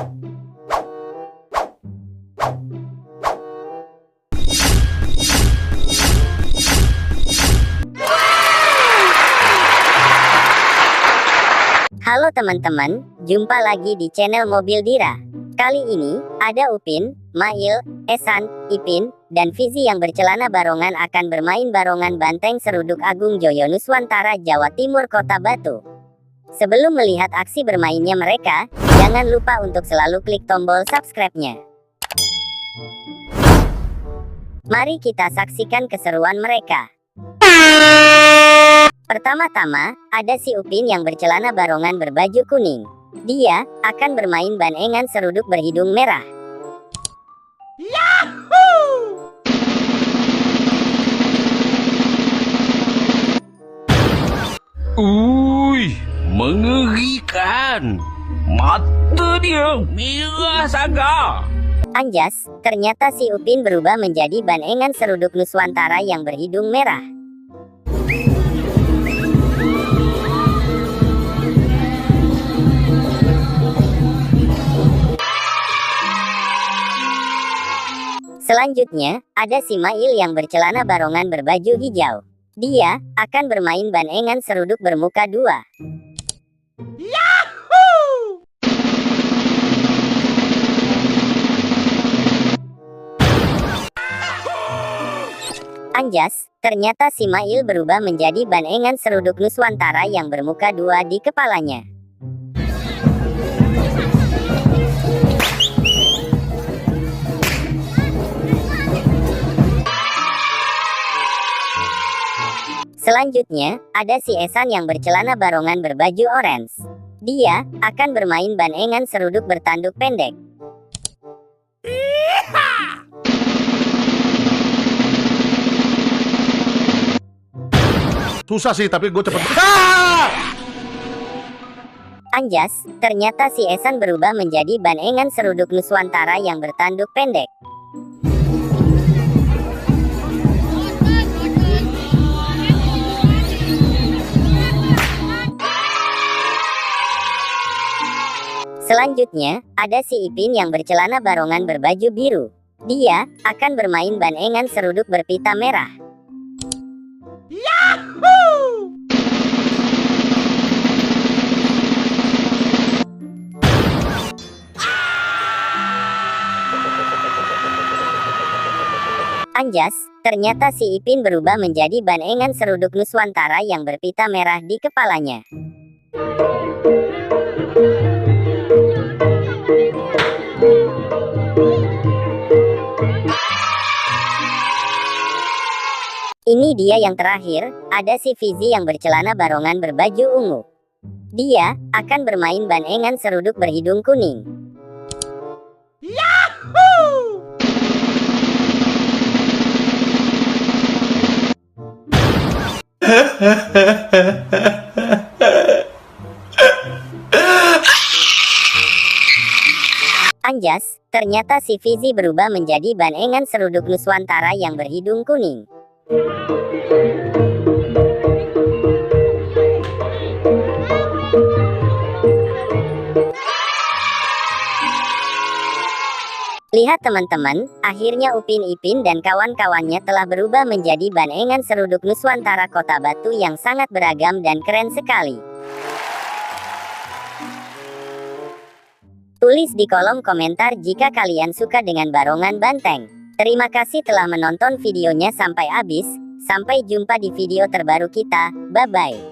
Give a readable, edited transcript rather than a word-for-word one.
Halo teman-teman, jumpa lagi di channel Mobil Dira. Kali ini, ada Upin, Mail, Esan, Ipin, dan Fizi yang bercelana barongan akan bermain barongan Banteng Seruduk Agung Joyo Nuswantara, Jawa Timur, Kota Batu. Sebelum melihat aksi bermainnya mereka, jangan lupa untuk selalu klik tombol subscribe-nya. Mari kita saksikan keseruan mereka. Pertama-tama, ada si Upin yang bercelana barongan berbaju kuning. Dia akan bermain banengan seruduk berhidung merah. Yahoo! Mengerikan. Mata dia merah saga. Anjas, ternyata si Upin berubah menjadi banengan seruduk Nuswantara yang berhidung merah. Selanjutnya, ada si Mail yang bercelana barongan berbaju hijau. Dia akan bermain banengan seruduk bermuka dua. Yahoo! Anjas, ternyata si Mail berubah menjadi banengan seruduk Nuswantara yang bermuka dua di kepalanya. Selanjutnya, ada si Esan yang bercelana barongan berbaju orange. Dia akan bermain banengan seruduk bertanduk pendek. Susah sih, tapi gue cepet. Anjas, ternyata si Esan berubah menjadi banengan seruduk Nuswantara yang bertanduk pendek. Selanjutnya, ada si Ipin yang bercelana barongan berbaju biru. Dia akan bermain banengan seruduk berpita merah. Yahoo! Anjas, ternyata si Ipin berubah menjadi banengan seruduk Nuswantara yang berpita merah di kepalanya. Ini dia yang terakhir, ada si Fizi yang bercelana barongan berbaju ungu. Dia akan bermain banengan seruduk berhidung kuning. Yahoo! Anjas, ternyata si Fizi berubah menjadi banengan seruduk Nuswantara yang berhidung kuning. Lihat teman-teman, akhirnya Upin Ipin dan kawan-kawannya telah berubah menjadi banengan seruduk Nuswantara Kota Batu yang sangat beragam dan keren sekali. Tulis di kolom komentar jika kalian suka dengan barongan banteng. Terima kasih telah menonton videonya sampai habis. Sampai jumpa di video terbaru kita. Bye-bye.